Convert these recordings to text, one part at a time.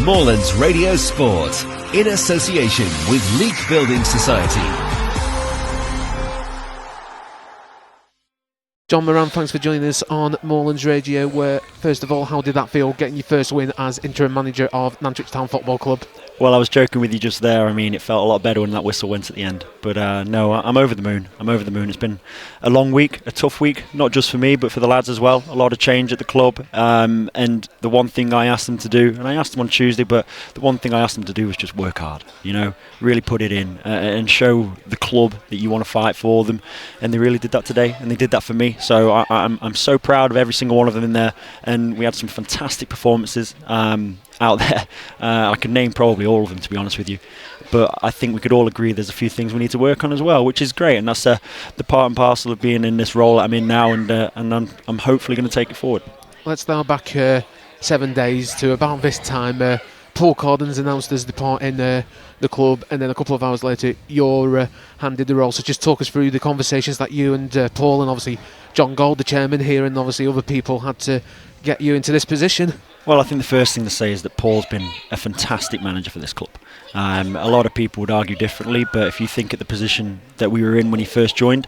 Moreland's Radio Sport, in association with Leek Building Society. Jon Moran, thanks for joining us on Moreland's Radio. Where, first of all, how did that feel, getting your first win as interim manager of Nantwich Town Football Club? Well, I was joking with you just there. I mean, it felt a lot better when that whistle went at the end. But no, I'm over the moon. It's been a long week, a tough week, not just for me, but for the lads as well. A lot of change at the club. And the one thing I asked them to do, and I asked them on Tuesday, but the one thing I asked them to do was just work hard. You know, really put it in and show the club that you want to fight for them. And they really did that today, and they did that for me. So I'm so proud of every single one of them in there. And we had some fantastic performances out there. I could name probably all of them, to be honest with you, but I think we could all agree there's a few things we need to work on as well, which is great, and that's the part and parcel of being in this role that I'm in now, and I'm hopefully going to take it forward. Let's now back 7 days to about this time. Paul Cordon's announced his depart in the club, and then a couple of hours later you're handed the role. So just talk us through the conversations that you and Paul and obviously John Gold, the chairman here, and obviously other people had to get you into this position. Well, I think the first thing to say is that Paul's been a fantastic manager for this club. A lot of people would argue differently, but if you think at the position that we were in when he first joined,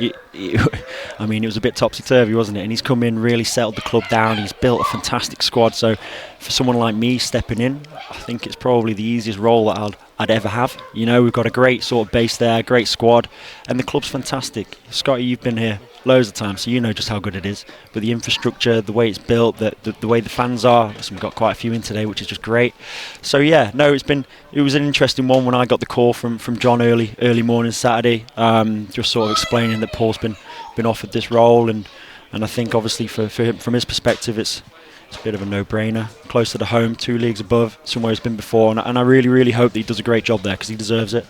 it was a bit topsy-turvy, wasn't it? And he's come in, really settled the club down. He's built a fantastic squad. So for someone like me stepping in, I think it's probably the easiest role that I'd ever have. You know, we've got a great sort of base there, great squad, and the club's fantastic. Scotty, you've been here loads of times, so you know just how good it is. But the infrastructure, the way it's built, the way the fans are, listen, we've got quite a few in today, which is just great. So yeah, no, it was an interesting one when I got the call from John early morning Saturday, just sort of explaining that Paul's been offered this role, and I think obviously for him, from his perspective, it's a bit of a no-brainer, closer to home, 2 leagues above, somewhere he's been before, and I really, really hope that he does a great job there because he deserves it.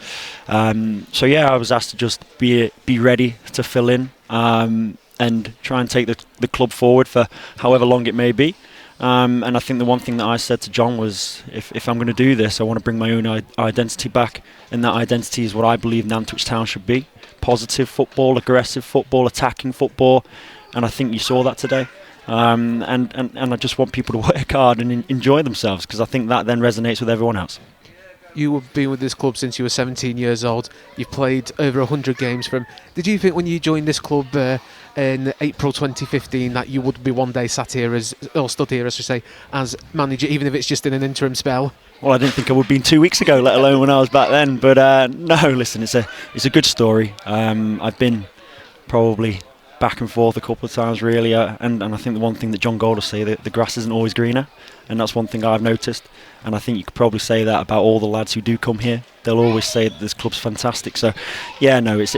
So yeah, I was asked to just be ready to fill in and try and take the club forward for however long it may be. And I think the one thing that I said to John was, if I'm going to do this, I want to bring my own identity back, and that identity is what I believe Nantwich Town should be: positive football, aggressive football, attacking football, and I think you saw that today. And I just want people to work hard and enjoy themselves, because I think that then resonates with everyone else. You have been with this club since you were 17 years old. You've played over 100 games for them. Did you think when you joined this club in April 2015 that you would be one day stood here, as manager, even if it's just in an interim spell? Well, I didn't think I would be 2 weeks ago, let alone when I was back then. But no, listen, it's a good story. I've been probably back and forth a couple of times, really, and I think the one thing that John Gold will say, that the grass isn't always greener, and that's one thing I've noticed, and I think you could probably say that about all the lads who do come here. They'll always say that this club's fantastic. So yeah, no, it's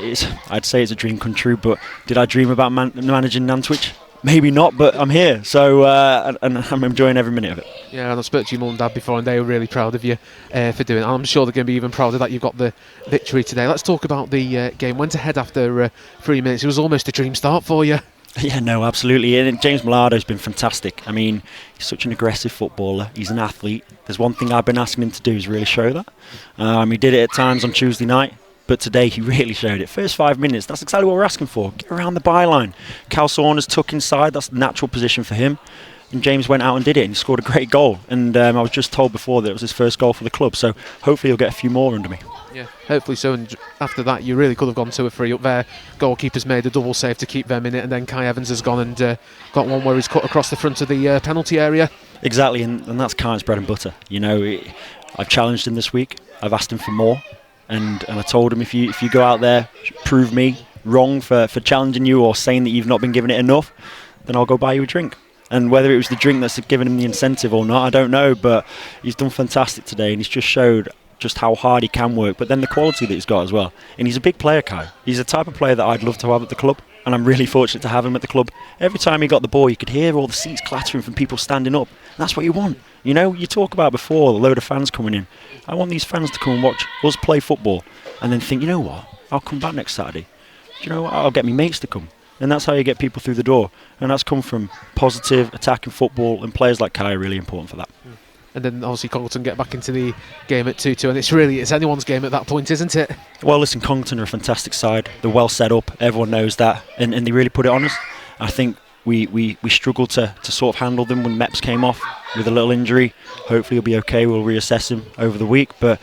I'd say it's a dream come true. But did I dream about managing Nantwich? Maybe not, but I'm here, so and I'm enjoying every minute of it. Yeah, and I spoke to your mum and dad before, and they were really proud of you for doing it. I'm sure they're going to be even prouder that you got the victory today. Let's talk about the game. Went ahead after 3 minutes. It was almost a dream start for you. Yeah, no, absolutely. And James Malado's been fantastic. I mean, he's such an aggressive footballer. He's an athlete. There's one thing I've been asking him to do is really show that. He did it at times on Tuesday night, but today he really showed it. First 5 minutes, that's exactly what we're asking for. Get around the byline. Cal Saunders tuck inside, that's the natural position for him. And James went out and did it, and he scored a great goal. And I was just told before that it was his first goal for the club, so hopefully he'll get a few more under me. Yeah, hopefully so. And after that, you really could have gone 2-3 up there. Goalkeeper's made a double save to keep them in it, and then Kai Evans has gone and got one where he's cut across the front of the penalty area. Exactly, and that's Kai's bread and butter. You know, I've challenged him this week. I've asked him for more, and I told him if you go out there, prove me wrong for challenging you or saying that you've not been given it enough, then I'll go buy you a drink. And whether it was the drink that's given him the incentive or not, I don't know, but he's done fantastic today, and he's just showed just how hard he can work, but then the quality that he's got as well. And he's a big player, Kai. He's the type of player that I'd love to have at the club, and I'm really fortunate to have him at the club. Every time he got the ball, you could hear all the seats clattering from people standing up. And that's what you want. You know, you talk about before, a load of fans coming in. I want these fans to come and watch us play football and then think, you know what, I'll come back next Saturday. Do you know what, I'll get me mates to come. And that's how you get people through the door. And that's come from positive, attacking football, and players like Kai are really important for that. And then obviously Congleton get back into the game at 2-2, and it's anyone's game at that point, isn't it? Well, listen, Congleton are a fantastic side. They're well set up, everyone knows that, and they really put it on us. I think we struggled to sort of handle them when Meps came off with a little injury. Hopefully he'll be okay. We'll reassess him over the week, but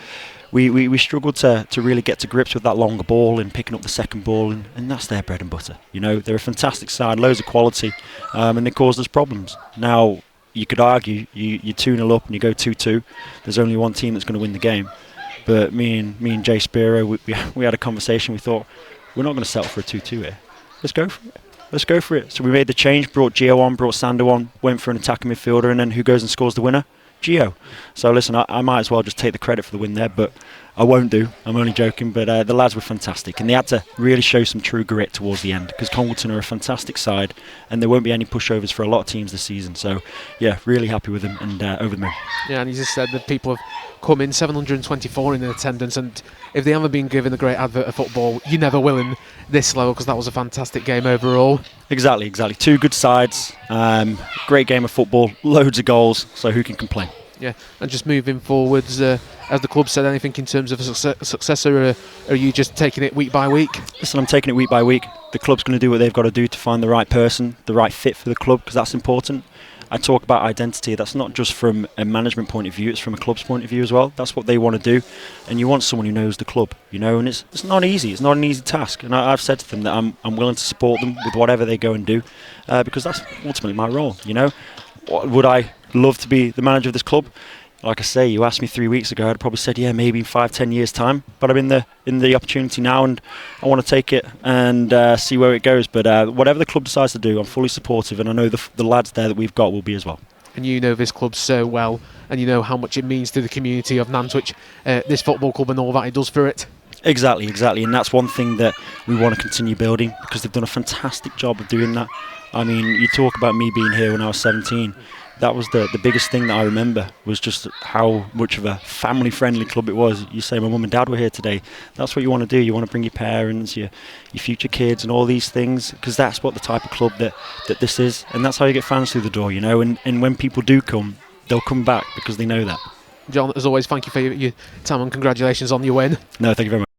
we struggled to really get to grips with that longer ball and picking up the second ball, and that's their bread and butter. They're a fantastic side, loads of quality, and they caused us problems. Now, you could argue you 2-0 up and you go 2-2. There's only one team that's going to win the game. But me and Jay Spiro, we had a conversation. We thought, we're not going to settle for a 2-2 here. Let's go for it. So we made the change, brought Gio on, brought Sander on, went for an attacking midfielder, and then who goes and scores the winner? Gio. So listen, I might as well just take the credit for the win there, but I won't do. I'm only joking, but the lads were fantastic, and they had to really show some true grit towards the end, because Congleton are a fantastic side, and there won't be any pushovers for a lot of teams this season. So yeah, really happy with them, and over the moon. Yeah, and you just said that people have come in, 724 in attendance, and if they haven't been given a great advert of football, you never will in this level, because that was a fantastic game overall. Exactly. Two good sides, great game of football, loads of goals, so who can complain? Yeah, and just moving forwards, has the club said anything in terms of a successor, or are you just taking it week by week? Listen, I'm taking it week by week. The club's going to do what they've got to do to find the right person, the right fit for the club, because that's important. I talk about identity. That's not just from a management point of view, it's from a club's point of view as well. That's what they want to do, and you want someone who knows the club, and it's not easy. It's not an easy task, and I've said to them that I'm willing to support them with whatever they go and do, because that's ultimately my role. Would I love to be the manager of this club? Like I say, you asked me 3 weeks ago, I'd probably said, yeah, maybe in 5-10 years' time. But I'm in the opportunity now, and I want to take it and see where it goes. But whatever the club decides to do, I'm fully supportive, and I know the lads there that we've got will be as well. And you know this club so well, and you know how much it means to the community of Nantwich, this football club, and all that it does for it. Exactly, and that's one thing that we want to continue building, because they've done a fantastic job of doing that. I mean, you talk about me being here when I was 17. That was the biggest thing that I remember, was just how much of a family-friendly club it was. You say my mum and dad were here today. That's what you want to do. You want to bring your parents, your future kids, and all these things, because that's what the type of club that this is, and that's how you get fans through the door. And when people do come, they'll come back because they know that. Jon, as always, thank you for your time, and congratulations on your win. No, thank you very much.